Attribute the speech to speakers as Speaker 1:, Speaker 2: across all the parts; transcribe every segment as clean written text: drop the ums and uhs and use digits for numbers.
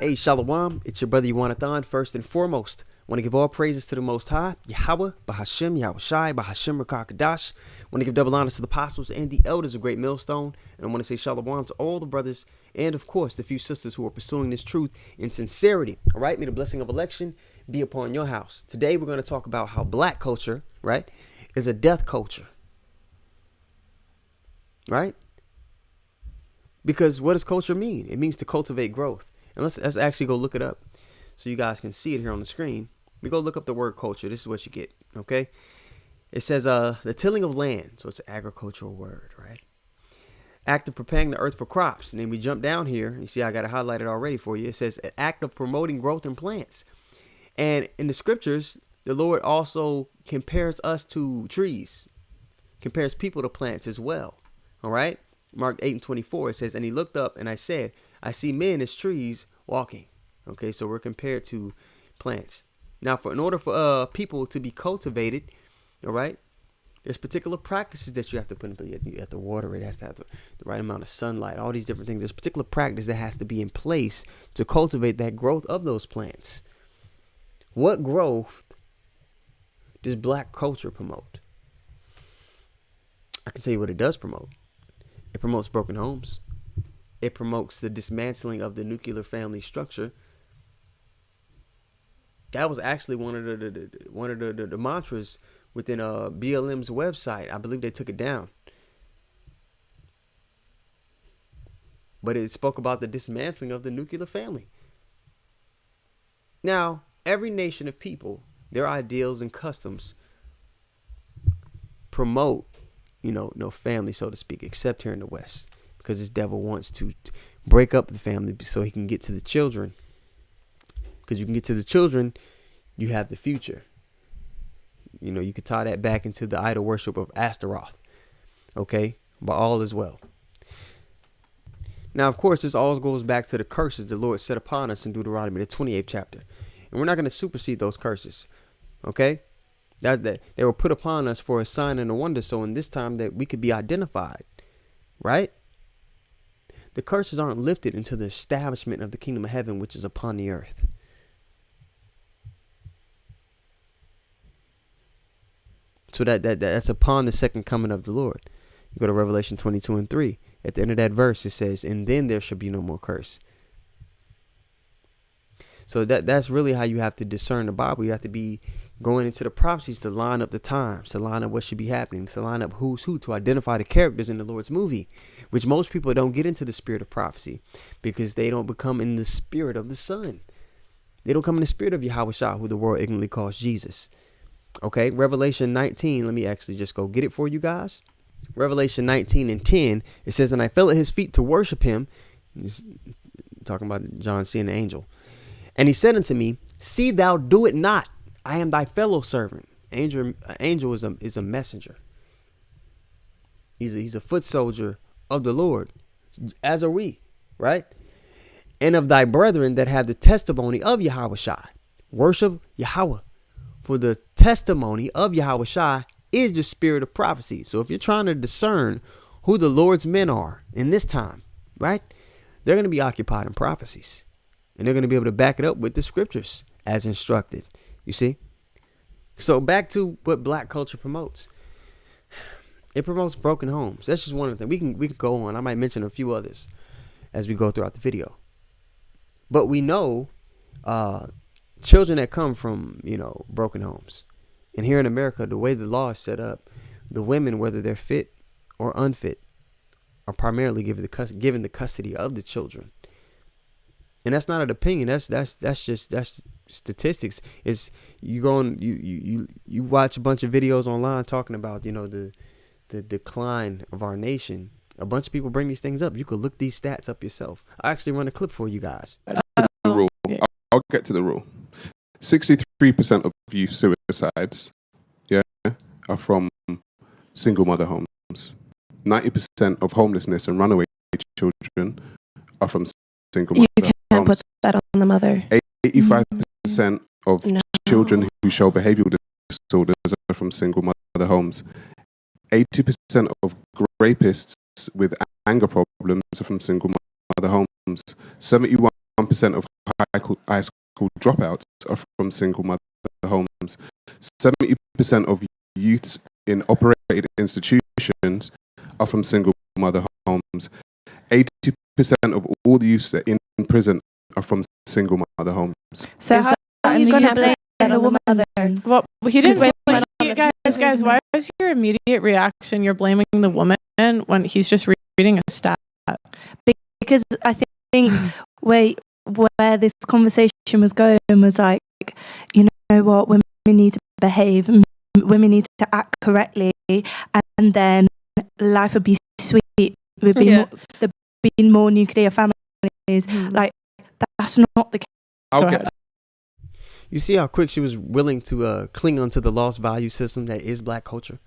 Speaker 1: Hey, Shalom, it's your brother Yuanathon. First and foremost, want to give all praises to the Most High, Yahweh, Bahashim, Yahushai, Bahashim, Rakakadash. Want to give double honors to the apostles and the elders of Great Millstone. And I want to say Shalom to all the brothers and, of course, the few sisters who are pursuing this truth in sincerity. All right, may the blessing of election be upon your house. Today, we're going to talk about how black culture, right, is a death culture. Right? Because what does culture mean? It means to cultivate growth. And let's actually go look it up so you guys can see it here on the screen. We go look up the word culture. This is what you get, okay? It says the tilling of land. So it's an agricultural word, right? Act of preparing the earth for crops. And then we jump down here. You see I got it highlighted already for you. It says an act of promoting growth in plants. And in the scriptures, the Lord also compares us to trees. Compares people to plants as well, all right? Mark 8:24, it says, and he looked up and I said, I see men as trees walking. Okay, so we're compared to plants. Now, in order for people to be cultivated, all right, there's particular practices that you have to put in place. You have to water it. It has to have the right amount of sunlight, all these different things. There's particular practice that has to be in place to cultivate that growth of those plants. What growth does black culture promote? I can tell you what it does promote. It promotes broken homes. It promotes the dismantling of the nuclear family structure. That was actually one of the mantras within BLM's website. I believe they took it down. But it spoke about the dismantling of the nuclear family. Now, every nation of people, their ideals and customs promote no family, so to speak, except here in the West, because this devil wants to break up the family so he can get to the children. Because you can get to the children, you have the future. You could tie that back into the idol worship of Astaroth. Okay, but all is well. Now, of course, this all goes back to the curses the Lord set upon us in Deuteronomy, the 28th chapter, and we're not going to supersede those curses. Okay. That they were put upon us for a sign and a wonder, so in this time that we could be identified, right? The curses aren't lifted until the establishment of the kingdom of heaven, which is upon the earth. So that's upon the second coming of the Lord. You go to Revelation 22:3. At the end of that verse, it says, and then there shall be no more curse. So that's really how you have to discern the Bible. You have to be going into the prophecies to line up the times, to line up what should be happening, to line up who's who, to identify the characters in the Lord's movie, which most people don't get into the spirit of prophecy because they don't become in the spirit of the Son. They don't come in the spirit of Yahushua, who the world ignorantly calls Jesus. Okay, Revelation 19. Let me actually just go get it for you guys. Revelation 19:10. It says, and I fell at his feet to worship him. He's talking about John seeing an angel. And he said unto me, see thou do it not. I am thy fellow servant. Angel is a messenger. He's a foot soldier of the Lord, as are we, right? And of thy brethren that have the testimony of Yahushua. Worship Yahweh. For the testimony of Yahushua is the spirit of prophecy. So if you're trying to discern who the Lord's men are in this time, right? They're going to be occupied in prophecies. And they're going to be able to back it up with the scriptures as instructed. You see? So back to what black culture promotes. It promotes broken homes. That's just one of the things. We can go on. I might mention a few others as we go throughout the video. But we know children that come from, broken homes. And here in America, the way the law is set up, the women, whether they're fit or unfit, are primarily given the custody of the children. And that's not an opinion. That's statistics. It's you go on you watch a bunch of videos online talking about the decline of our nation. A bunch of people bring these things up. You could look these stats up yourself. I actually run a clip for you guys.
Speaker 2: The rule. I'll get to the rule. 63% of youth suicides, are from single mother homes. 90% of homelessness and runaway children are from single mother homes.
Speaker 3: You can't put that on the mother.
Speaker 2: 85% of children who show behavioral disorders are from single mother homes. 80% of rapists with anger problems are from single mother homes. 71% 51% of high school dropouts are from single mother homes. 70% of youths in operated institutions are from single mother homes. 80% of all the youths that are in prison are from single mother homes.
Speaker 3: So how are you going to blame the woman then?
Speaker 4: Well, he didn't
Speaker 3: Wait,
Speaker 4: blame guys, why is your immediate reaction you're blaming the woman when he's just reading a stat?
Speaker 3: Because I think where this conversation was going was like, you know what, women need to behave, women need to act correctly, and then life would be sweet. There'd be more nuclear families. Like, that's not the case.
Speaker 4: Go ahead.
Speaker 1: You see how quick she was willing to cling onto the lost value system that is black culture?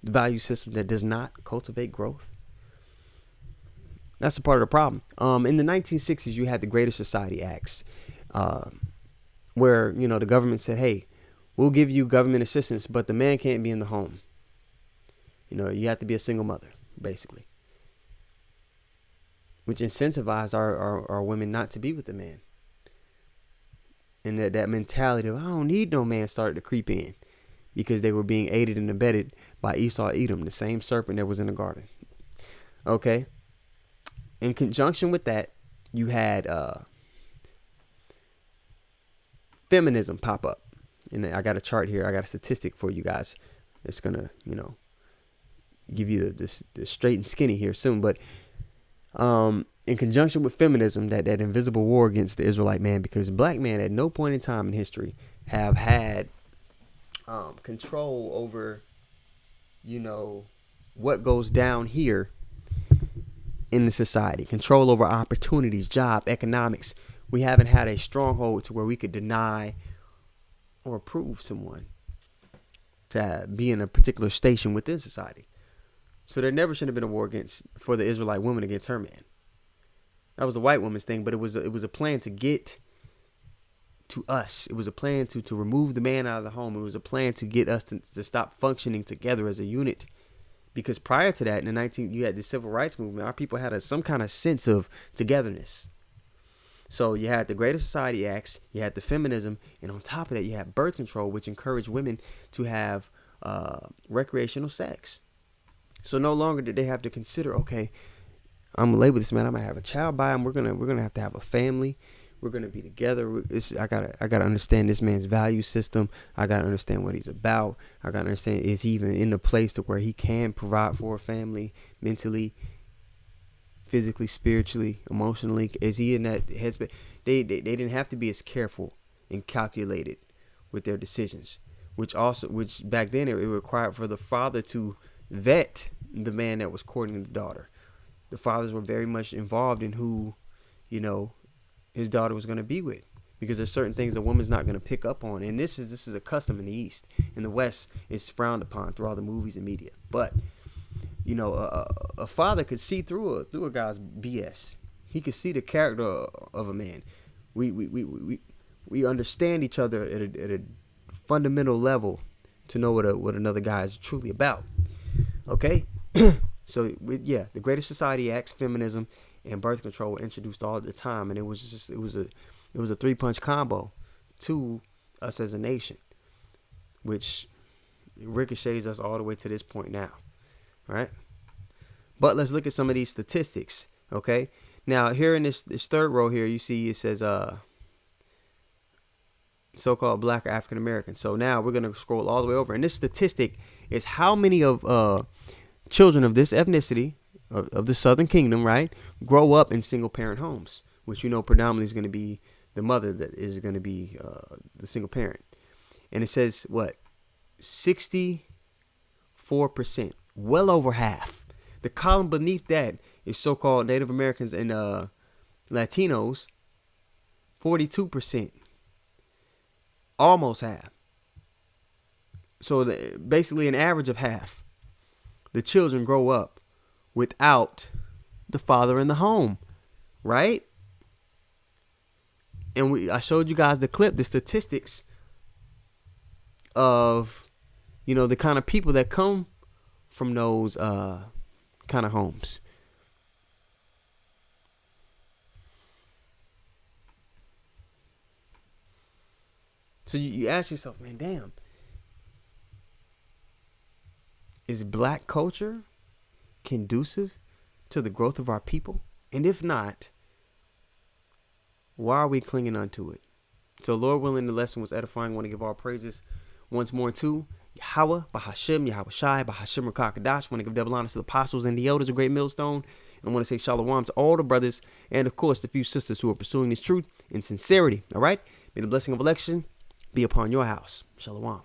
Speaker 1: The value system that does not cultivate growth. That's a part of the problem. In the 1960s, you had the Greater Society Acts, where, you know, the government said, hey, we'll give you government assistance, but the man can't be in the home. You know, you have to be a single mother, basically. Which incentivized our women not to be with the man. And that mentality of, I don't need no man, started to creep in. Because they were being aided and abetted by Esau Edom, the same serpent that was in the garden. Okay? In conjunction with that, you had feminism pop up. And I got a chart here. I got a statistic for you guys. It's going to, you know, give you the straight and skinny here soon. But in conjunction with feminism, that invisible war against the Israelite man, because black men at no point in time in history have had control over, you know, what goes down here in the society, control over opportunities, job, economics. We haven't had a stronghold to where we could deny or approve someone to be in a particular station within society. So there never should have been a war for the Israelite woman against her man. That was a white woman's thing, but it was a plan to get to us. It was a plan to remove the man out of the home. It was a plan to get us to stop functioning together as a unit. Because prior to that, you had the civil rights movement. Our people had some kind of sense of togetherness. So you had the Greater Society Acts, you had the feminism, and on top of that, you had birth control, which encouraged women to have recreational sex. So no longer did they have to consider, okay, I'm gonna lay with this man, I'm gonna have a child by him, we're gonna have to have a family, we're gonna be together. I gotta understand this man's value system. I gotta understand what he's about. I gotta understand, is he even in the place to where he can provide for a family mentally, physically, spiritually, emotionally? Is he in that headspace? They didn't have to be as careful and calculated with their decisions, which back then it required for the father to vet the man that was courting the daughter. The fathers were very much involved in who, you know, his daughter was going to be with, because there's certain things a woman's not going to pick up on, and this is a custom in the East. In the West, it's frowned upon through all the movies and media. But you know, a father could see through a guy's BS. He could see the character of a man. We understand each other at a fundamental level to know what another guy is truly about. Okay, so the Greater Society Acts, feminism, and birth control were introduced all the time, and it was a 3-punch combo to us as a nation, which ricochets us all the way to this point now, right? But let's look at some of these statistics. Okay, now here in this third row here, you see it says so-called black or African American. So now we're gonna scroll all the way over, and this statistic is how many of children of this ethnicity of the Southern Kingdom, right, grow up in single parent homes, which you know predominantly is going to be the mother that is going to be the single parent. And it says what, 64%, well over half. The column beneath that is so-called Native Americans and Latinos, 42%, almost half. So basically an average of half. The children grow up without the father in the home, right? And I showed you guys the clip, the statistics of, you know, the kind of people that come from those kind of homes. So you ask yourself, man, damn, is black culture conducive to the growth of our people? And if not, why are we clinging onto it? So Lord willing, the lesson was edifying. I want to give all praises once more to Yahweh, Bahashim, Yahweh Shai, Bahashim Rakakadash. I want to give double honors to the apostles and the elders of Great Millstone. And I want to say shalom to all the brothers and, of course, the few sisters who are pursuing this truth in sincerity. All right? May the blessing of election be upon your house. Shalom.